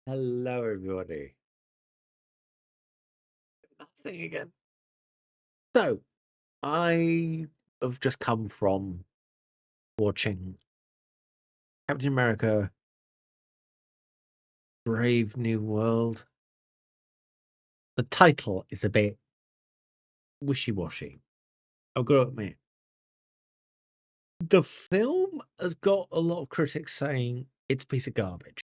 Hello, everybody. Nothing again. So, I have just come from watching Captain America Brave New World. The title is a bit wishy washy. I've got to admit. The film has got a lot of critics saying it's a piece of garbage.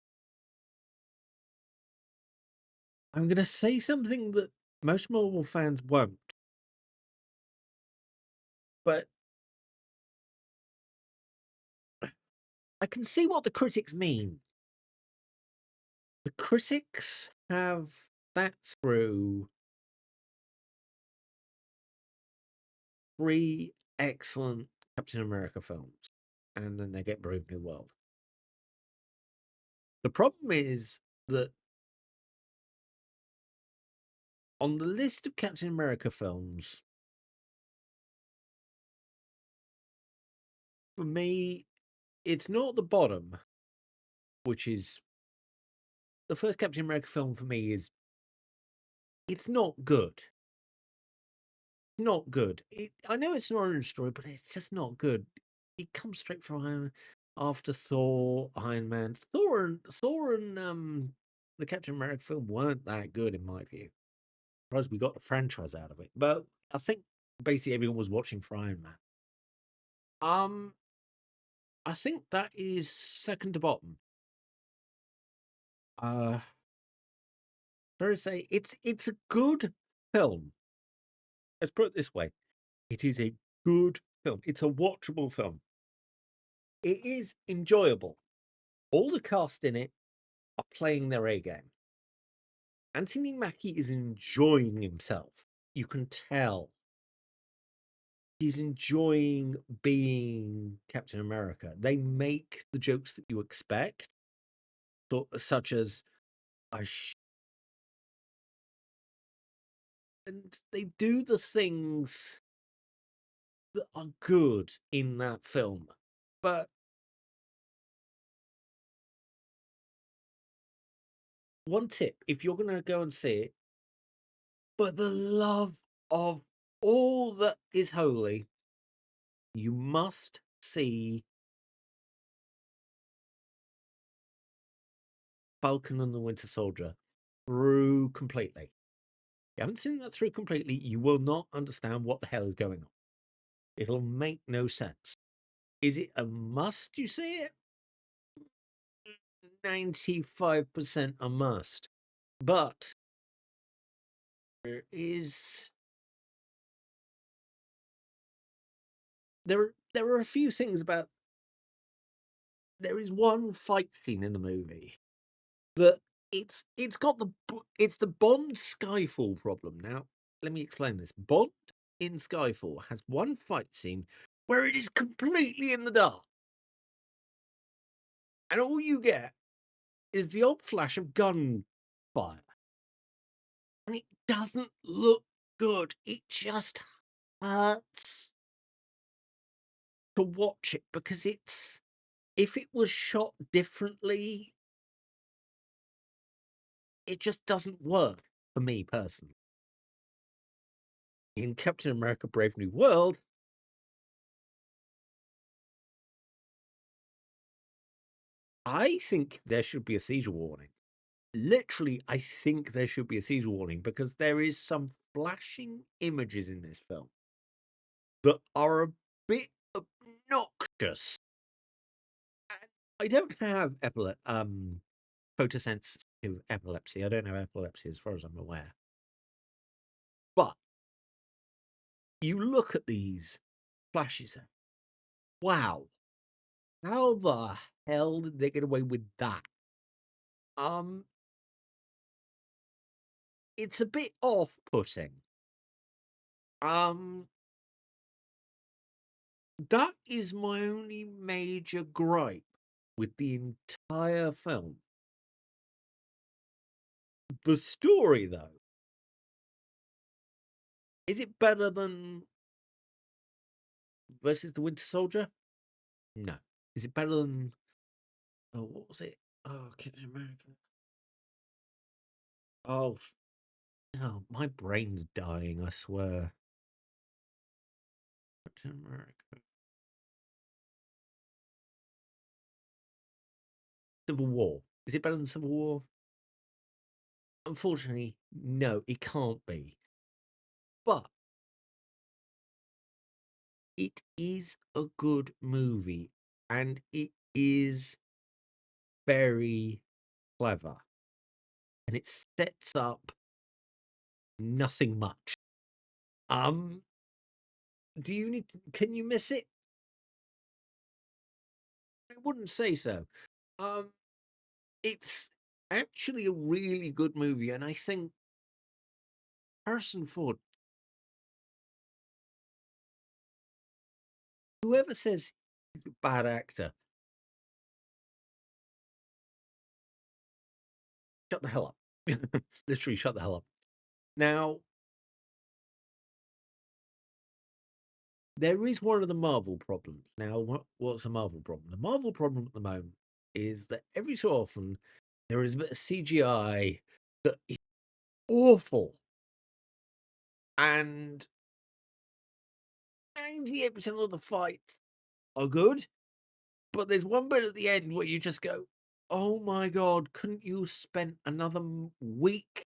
I'm going to say something that most Marvel fans won't, but I can see what the critics mean. The critics have sat through three excellent Captain America films, and then they get Brave New World. The problem is that on the list of Captain America films, for me, it's not the bottom, which is the first Captain America film for me is it's not good. Not good. I know it's an origin story, but it's just not good. It comes straight from after Thor, Iron Man. Thor and the Captain America film weren't that good in my view. Surprised we got the franchise out of it. But I think basically everyone was watching for Iron Man. Um, I think that is second to bottom. Uh, fair to say it's a good film. Let's put it this way: it is a good film. It's a watchable film. It is enjoyable. All the cast in it are playing their A game. Anthony Mackie is enjoying himself. You can tell he's enjoying being Captain America. They make the jokes that you expect, such as I and they do the things that are good in that film. But one tip, if you're going to go and see it, but the love of all that is holy, you must see Falcon and the Winter Soldier through completely. You haven't seen that through completely, you will not understand what the hell is going on. It'll make no sense. Is it a must you see it? 95% a must. But there is there are a few things about there is one fight scene in the movie that it's got it's the Bond Skyfall problem. Now, let me explain this. Bond in Skyfall has one fight scene where it is completely in the dark. And all you get is the odd flash of gunfire. And it doesn't look good. It just hurts to watch it because if it was shot differently, it just doesn't work for me personally. In Captain America Brave New World, I think there should be a seizure warning. Literally, I think there should be a seizure warning because there is some flashing images in this film that are a bit obnoxious. And I don't have photosensitive epilepsy. I don't have epilepsy as far as I'm aware. But you look at these flashes and wow, how the hell did they get away with that? Um, it's a bit off-putting. Um, that is my only major gripe with the entire film. The story, though, is it better than versus the Winter Soldier? No. Is it better than what was it? Oh, Captain America. Oh, no, my brain's dying, I swear. Captain America. Civil War. Is it better than Civil War? Unfortunately, no, it can't be. But it is a good movie and it is very clever and it sets up nothing much. Um, do you need to, can you miss it? I wouldn't say so. Um, it's actually a really good movie, and I think Harrison Ford, whoever says he's a bad actor, shut the hell up. Literally, shut the hell up. Now, there is one of the Marvel problems. Now, what's a Marvel problem? The Marvel problem at the moment is that every so often there is a bit of CGI that is awful, and 98% of the fights are good, but there's one bit at the end where you just go, "Oh my god, couldn't you spend another week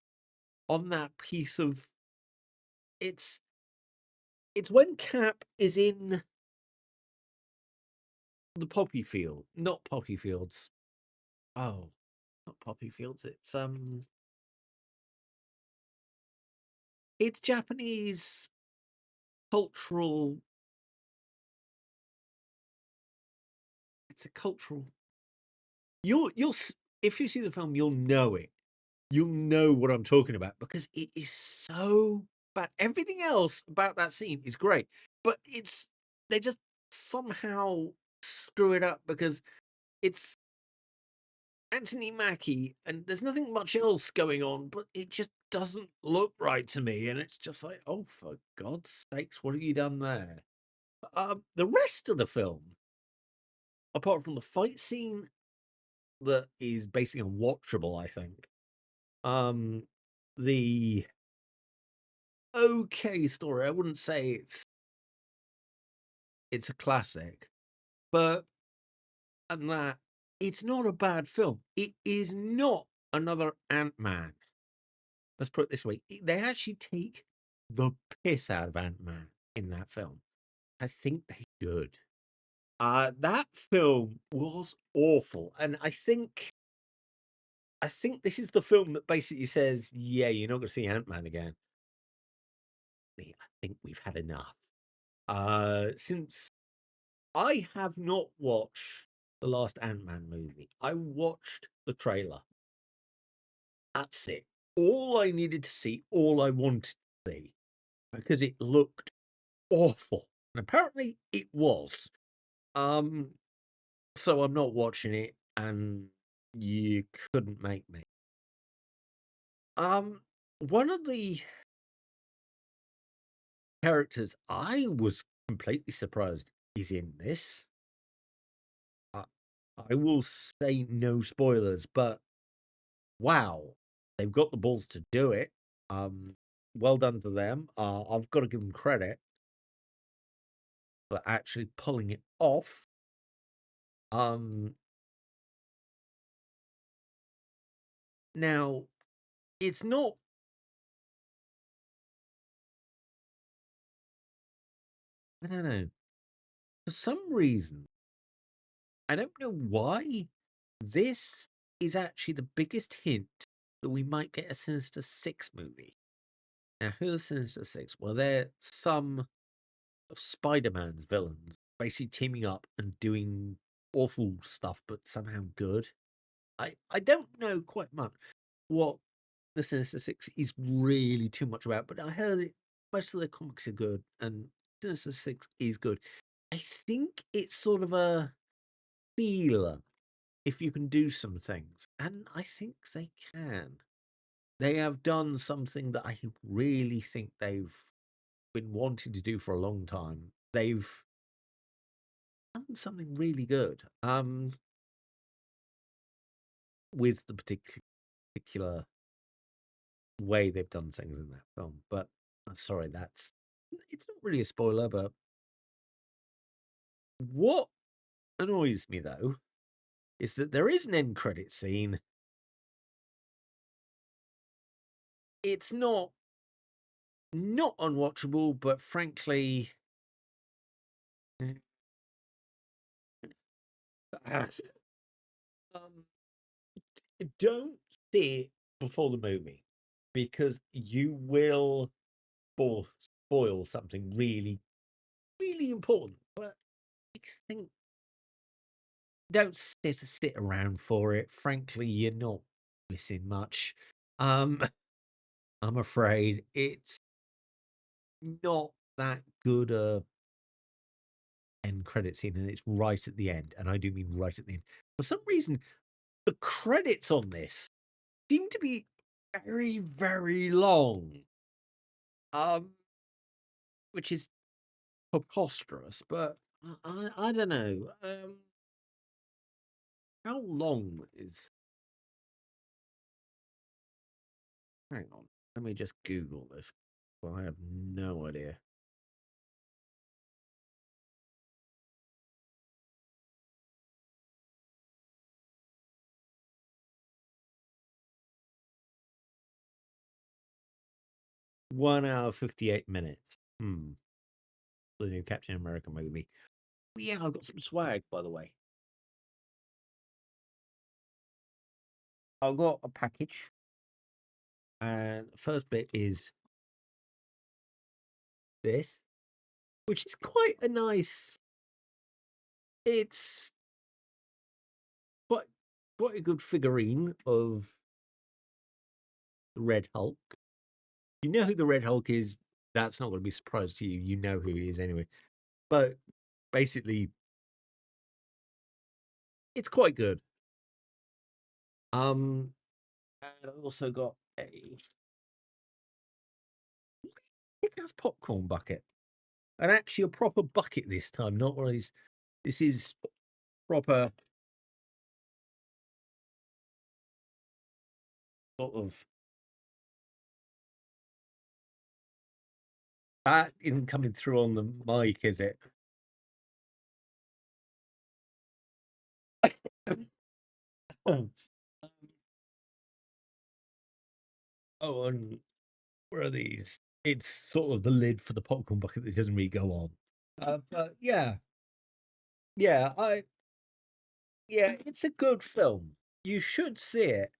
on that piece of?" It's it's when Cap is in the poppy field, not poppy fields. Oh, not poppy fields. It's Japanese cultural. It's a cultural. If you see the film, you'll know it. You'll know what I'm talking about because it is so bad. Everything else about that scene is great, but they just somehow screw it up because it's Anthony Mackie and there's nothing much else going on, but it just doesn't look right to me. And it's just like, oh, for God's sakes, what have you done there? The rest of the film, apart from the fight scene that is basically unwatchable, I think. Um, the okay story. I wouldn't say it's a classic, but and that it's not a bad film. It is not another Ant Man. Let's put it this way: they actually take the piss out of Ant Man in that film. I think they should. That film was awful, and I think this is the film that basically says, "Yeah, you're not going to see Ant Man again." I think we've had enough. Since I have not watched the last Ant Man movie, I watched the trailer. That's it. All I needed to see, all I wanted to see, because it looked awful, and apparently it was. Um, so I'm not watching it, and you couldn't make me. One of the characters I was completely surprised is in this. I, I will say no spoilers, but wow, they've got the balls to do it. Well done to them. I've got to give them credit for actually pulling it off. Um, Now it's not. I don't know. For some reason, I don't know why. This is actually the biggest hint that we might get a Sinister Six movie. Now, who's Sinister Six? Well, they're some of Spider Man's villains, basically teaming up and doing awful stuff, but somehow good. I don't know quite much what the Sinister Six is really too much about, but I heard most of the comics are good, and Sinister Six is good. I think it's sort of a feeler if you can do some things, and I think they can. They have done something that I really think they've been wanting to do for a long time. They've done something really good. With the particular way they've done things in that film. But sorry, it's not really a spoiler. But what annoys me though is that there is an end credit scene. It's not unwatchable, but frankly, um, don't see it before the movie because you will spoil something really, really important. But I think don't sit around for it. Frankly, you're not missing much. Um, I'm afraid it's not that good a end credit scene, and it's right at the end, and I do mean right at the end. For some reason, the credits on this seem to be very, very long. Um, which is preposterous, but I don't know. How long is? Hang on, let me just Google this. Well, I have no idea. One hour 58 minutes. The new Captain America movie. Yeah, I've got some swag, by the way. I've got a package, and the first bit is this, which is quite a nice. It's quite quite a good figurine of the Red Hulk. You know who the Red Hulk is. That's not going to be a surprise to you. You know who he is anyway. But basically, it's quite good. And I also got a kick-ass popcorn bucket, and actually a proper bucket this time, not one of these. This is proper sort of. That isn't coming through on the mic, is it? Um, oh, and where are these? It's sort of the lid for the popcorn bucket that doesn't really go on. But yeah, yeah, it's a good film. You should see it.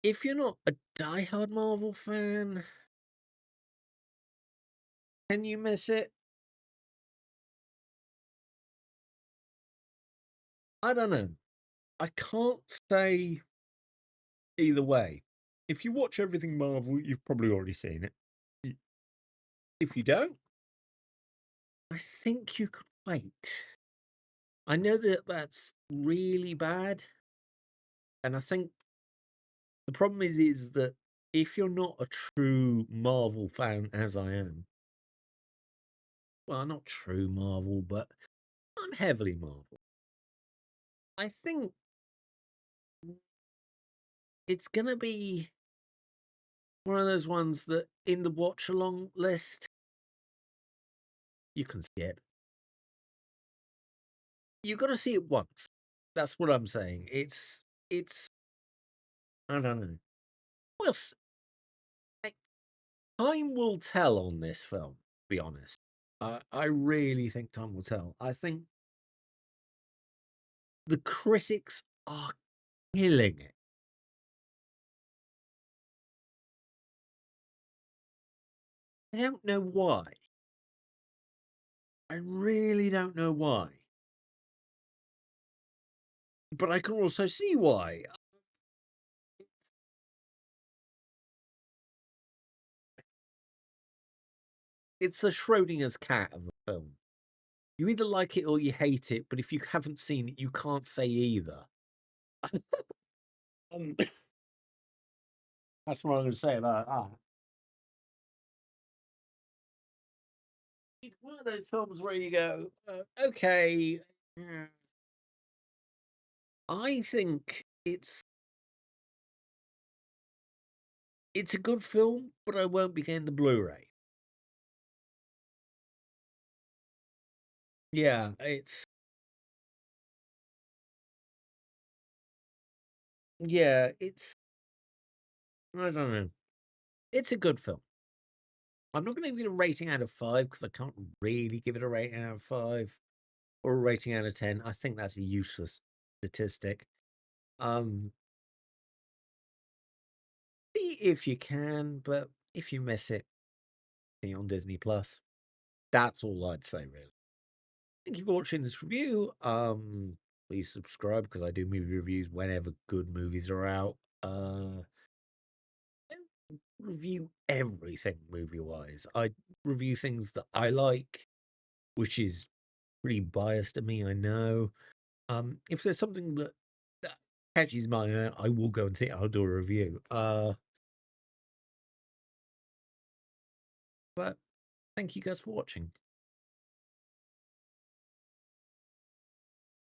If you're not a diehard Marvel fan, can you miss it? I don't know. I can't say either way. If you watch everything Marvel, you've probably already seen it. If you don't, I think you could wait. I know that that's really bad, and I think the problem is that if you're not a true Marvel fan, as I am, well, not true Marvel, but I'm heavily Marvel. I think it's gonna be one of those ones that in the watch along list you can skip. You got to see it once. That's what I'm saying. It's I don't know. Well, time will tell on this film. To be honest, I really think time will tell. I think the critics are killing it. I don't know why. I really don't know why. But I can also see why. It's a Schrodinger's cat of a film. You either like it or you hate it, but if you haven't seen it, you can't say either. Um, that's what I'm going to say about that. It's one of those films where you go, okay, I think it's a good film, but I won't be getting the Blu-ray. Yeah, it's I don't know. It's a good film. I'm not going to give it a rating out of 5 because I can't really give it a rating out of 5 or a rating out of 10. I think that's a useless statistic. See if you can, but if you miss it, see on Disney Plus. That's all I'd say, really. Thank you for watching this review. Please subscribe because I do movie reviews whenever good movies are out. I don't review everything movie wise. I review things that I like, which is pretty biased to me, I know. If there's something that catches my eye, I will go and see it. I'll do a review. But thank you guys for watching.